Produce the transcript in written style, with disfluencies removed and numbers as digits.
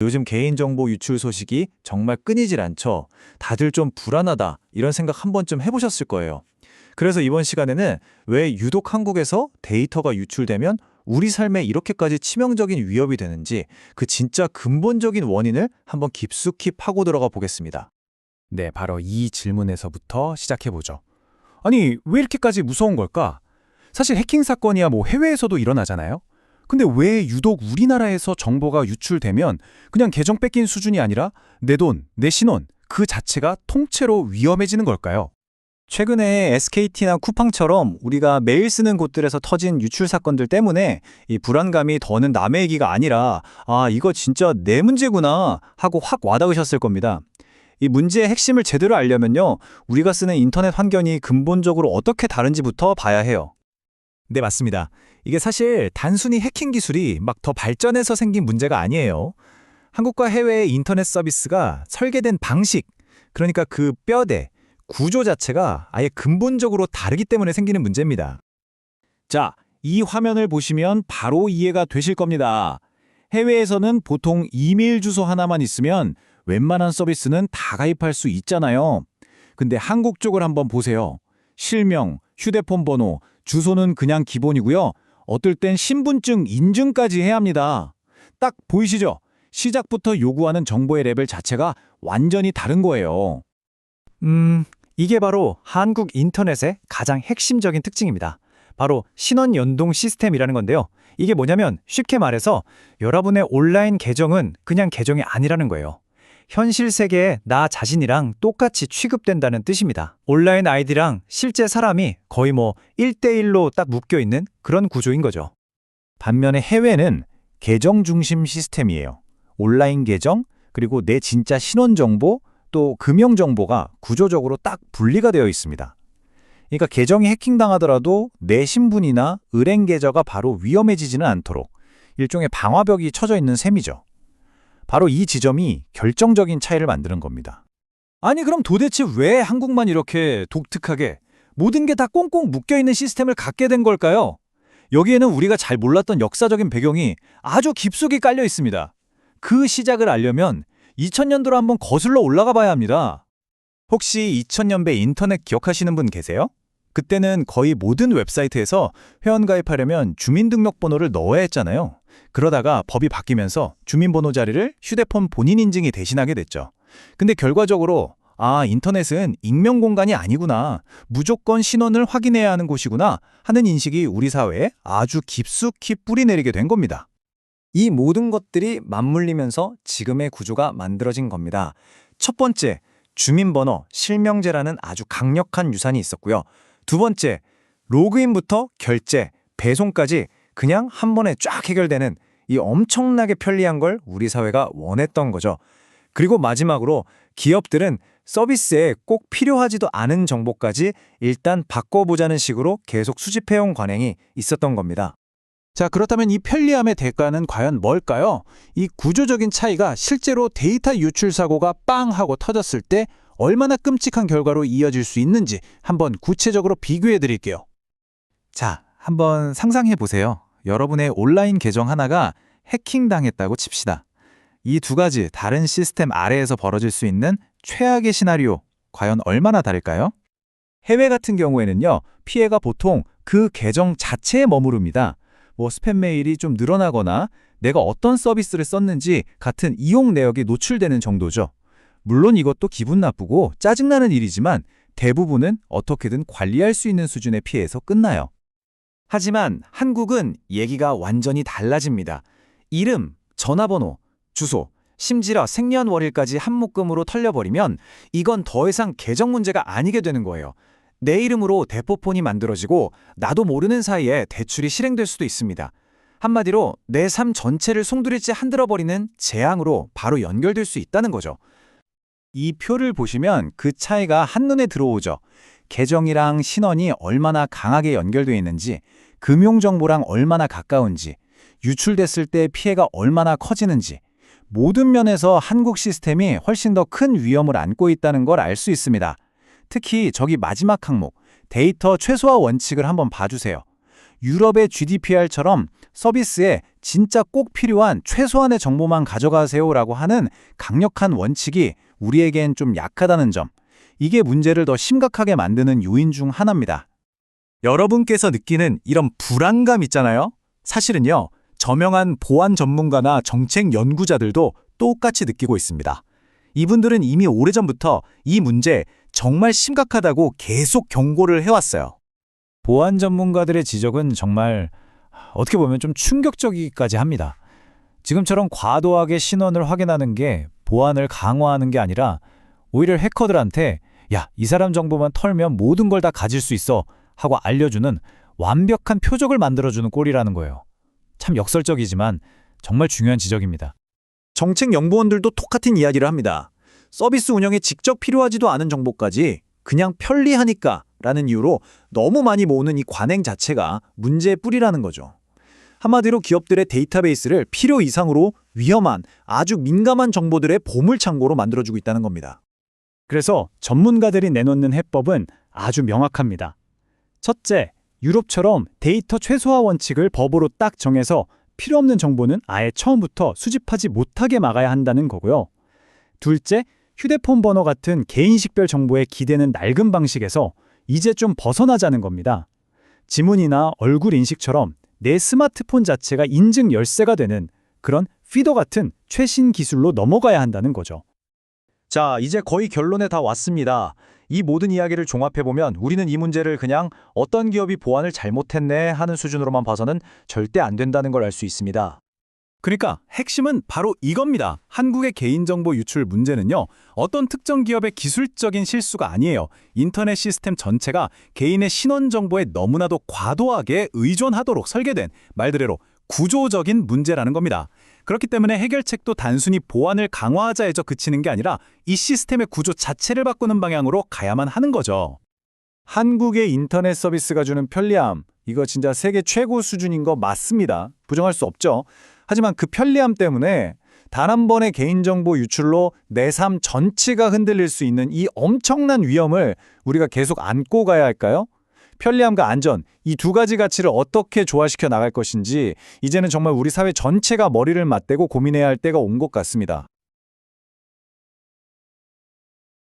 요즘 개인정보 유출 소식이 정말 끊이질 않죠. 다들 좀 불안하다 이런 생각 한 번쯤 해보셨을 거예요. 그래서 이번 시간에는 왜 유독 한국에서 데이터가 유출되면 우리 삶에 이렇게까지 치명적인 위협이 되는지 그 진짜 근본적인 원인을 한번 깊숙이 파고 들어가 보겠습니다. 네, 바로 이 질문에서부터 시작해보죠. 아니, 왜 이렇게까지 무서운 걸까? 사실 해킹 사건이야 뭐 해외에서도 일어나잖아요? 근데 왜 유독 우리나라에서 정보가 유출되면 그냥 계정 뺏긴 수준이 아니라 내 돈, 내 신원, 그 자체가 통째로 위험해지는 걸까요? 최근에 SKT나 쿠팡처럼 우리가 매일 쓰는 곳들에서 터진 유출 사건들 때문에 이 불안감이 더는 남의 얘기가 아니라 이거 진짜 내 문제구나 하고 확 와닿으셨을 겁니다. 이 문제의 핵심을 제대로 알려면요. 우리가 쓰는 인터넷 환경이 근본적으로 어떻게 다른지부터 봐야 해요. 네, 맞습니다. 이게 사실 단순히 해킹 기술이 막 더 발전해서 생긴 문제가 아니에요. 한국과 해외의 인터넷 서비스가 설계된 방식, 그러니까 그 뼈대, 구조 자체가 아예 근본적으로 다르기 때문에 생기는 문제입니다. 자, 이 화면을 보시면 바로 이해가 되실 겁니다. 해외에서는 보통 이메일 주소 하나만 있으면 웬만한 서비스는 다 가입할 수 있잖아요. 근데 한국 쪽을 한번 보세요. 실명, 휴대폰 번호, 주소는 그냥 기본이고요. 어떨 땐 신분증 인증까지 해야 합니다. 딱 보이시죠? 시작부터 요구하는 정보의 레벨 자체가 완전히 다른 거예요. 이게 바로 한국 인터넷의 가장 핵심적인 특징입니다. 바로 신원 연동 시스템이라는 건데요. 이게 뭐냐면 쉽게 말해서 여러분의 온라인 계정은 그냥 계정이 아니라는 거예요. 현실 세계에 나 자신이랑 똑같이 취급된다는 뜻입니다. 온라인 아이디랑 실제 사람이 거의 1대1로 딱 묶여있는 그런 구조인 거죠. 반면에 해외는 계정 중심 시스템이에요. 온라인 계정, 그리고 내 진짜 신원 정보, 또 금융 정보가 구조적으로 딱 분리가 되어 있습니다. 그러니까 계정이 해킹당하더라도 내 신분이나 은행 계좌가 바로 위험해지지는 않도록 일종의 방화벽이 쳐져 있는 셈이죠. 바로 이 지점이 결정적인 차이를 만드는 겁니다. 아니, 그럼 도대체 왜 한국만 이렇게 독특하게 모든 게 다 꽁꽁 묶여있는 시스템을 갖게 된 걸까요? 여기에는 우리가 잘 몰랐던 역사적인 배경이 아주 깊숙이 깔려 있습니다. 그 시작을 알려면 2000년도로 한번 거슬러 올라가 봐야 합니다. 혹시 2000년대 인터넷 기억하시는 분 계세요? 그때는 거의 모든 웹사이트에서 회원가입하려면 주민등록번호를 넣어야 했잖아요. 그러다가 법이 바뀌면서 주민번호 자리를 휴대폰 본인 인증이 대신하게 됐죠. 근데 결과적으로 인터넷은 익명 공간이 아니구나, 무조건 신원을 확인해야 하는 곳이구나 하는 인식이 우리 사회에 아주 깊숙이 뿌리내리게 된 겁니다. 이 모든 것들이 맞물리면서 지금의 구조가 만들어진 겁니다. 첫 번째, 주민번호, 실명제라는 아주 강력한 유산이 있었고요. 두 번째, 로그인부터 결제, 배송까지 그냥 한 번에 쫙 해결되는 이 엄청나게 편리한 걸 우리 사회가 원했던 거죠. 그리고 마지막으로 기업들은 서비스에 꼭 필요하지도 않은 정보까지 일단 바꿔보자는 식으로 계속 수집해온 관행이 있었던 겁니다. 자, 그렇다면 이 편리함의 대가는 과연 뭘까요? 이 구조적인 차이가 실제로 데이터 유출 사고가 빵 하고 터졌을 때 얼마나 끔찍한 결과로 이어질 수 있는지 한번 구체적으로 비교해 드릴게요. 자, 한번 상상해 보세요. 여러분의 온라인 계정 하나가 해킹당했다고 칩시다. 이 두 가지 다른 시스템 아래에서 벌어질 수 있는 최악의 시나리오, 과연 얼마나 다를까요? 해외 같은 경우에는요, 피해가 보통 그 계정 자체에 머무릅니다. 스팸 메일이 좀 늘어나거나 내가 어떤 서비스를 썼는지 같은 이용 내역이 노출되는 정도죠. 물론 이것도 기분 나쁘고 짜증나는 일이지만 대부분은 어떻게든 관리할 수 있는 수준의 피해에서 끝나요. 하지만 한국은 얘기가 완전히 달라집니다. 이름, 전화번호, 주소, 심지어 생년월일까지 한 묶음으로 털려버리면 이건 더 이상 계정 문제가 아니게 되는 거예요. 내 이름으로 대포폰이 만들어지고 나도 모르는 사이에 대출이 실행될 수도 있습니다. 한마디로 내 삶 전체를 송두리째 흔들어버리는 재앙으로 바로 연결될 수 있다는 거죠. 이 표를 보시면 그 차이가 한눈에 들어오죠. 계정이랑 신원이 얼마나 강하게 연결되어 있는지, 금융정보랑 얼마나 가까운지, 유출됐을 때 피해가 얼마나 커지는지, 모든 면에서 한국 시스템이 훨씬 더 큰 위험을 안고 있다는 걸 알 수 있습니다. 특히 저기 마지막 항목, 데이터 최소화 원칙을 한번 봐주세요. 유럽의 GDPR처럼 서비스에 진짜 꼭 필요한 최소한의 정보만 가져가세요라고 하는 강력한 원칙이 우리에겐 좀 약하다는 점, 이게 문제를 더 심각하게 만드는 요인 중 하나입니다. 여러분께서 느끼는 이런 불안감 있잖아요. 사실은요, 저명한 보안 전문가나 정책 연구자들도 똑같이 느끼고 있습니다. 이분들은 이미 오래전부터 이 문제 정말 심각하다고 계속 경고를 해왔어요. 보안 전문가들의 지적은 정말 어떻게 보면 좀 충격적이기까지 합니다. 지금처럼 과도하게 신원을 확인하는 게 보안을 강화하는 게 아니라 오히려 해커들한테 야, 이 사람 정보만 털면 모든 걸 다 가질 수 있어 하고 알려주는 완벽한 표적을 만들어주는 꼴이라는 거예요. 참 역설적이지만 정말 중요한 지적입니다. 정책 연구원들도 똑같은 이야기를 합니다. 서비스 운영에 직접 필요하지도 않은 정보까지 그냥 편리하니까 라는 이유로 너무 많이 모으는 이 관행 자체가 문제의 뿌리라는 거죠. 한마디로 기업들의 데이터베이스를 필요 이상으로 위험한 아주 민감한 정보들의 보물창고로 만들어주고 있다는 겁니다. 그래서 전문가들이 내놓는 해법은 아주 명확합니다. 첫째, 유럽처럼 데이터 최소화 원칙을 법으로 딱 정해서 필요 없는 정보는 아예 처음부터 수집하지 못하게 막아야 한다는 거고요. 둘째, 휴대폰 번호 같은 개인식별 정보에 기대는 낡은 방식에서 이제 좀 벗어나자는 겁니다. 지문이나 얼굴 인식처럼 내 스마트폰 자체가 인증 열쇠가 되는 그런 피더 같은 최신 기술로 넘어가야 한다는 거죠. 자, 이제 거의 결론에 다 왔습니다. 이 모든 이야기를 종합해보면 우리는 이 문제를 그냥 어떤 기업이 보안을 잘못했네 하는 수준으로만 봐서는 절대 안 된다는 걸 알 수 있습니다. 그러니까 핵심은 바로 이겁니다. 한국의 개인정보 유출 문제는요, 어떤 특정 기업의 기술적인 실수가 아니에요. 인터넷 시스템 전체가 개인의 신원 정보에 너무나도 과도하게 의존하도록 설계된 말 그대로 구조적인 문제라는 겁니다. 그렇기 때문에 해결책도 단순히 보안을 강화하자에서 그치는 게 아니라 이 시스템의 구조 자체를 바꾸는 방향으로 가야만 하는 거죠. 한국의 인터넷 서비스가 주는 편리함, 이거 진짜 세계 최고 수준인 거 맞습니다. 부정할 수 없죠. 하지만 그 편리함 때문에 단 한 번의 개인정보 유출로 내 삶 전체가 흔들릴 수 있는 이 엄청난 위험을 우리가 계속 안고 가야 할까요? 편리함과 안전, 이 두 가지 가치를 어떻게 조화시켜 나갈 것인지 이제는 정말 우리 사회 전체가 머리를 맞대고 고민해야 할 때가 온 것 같습니다.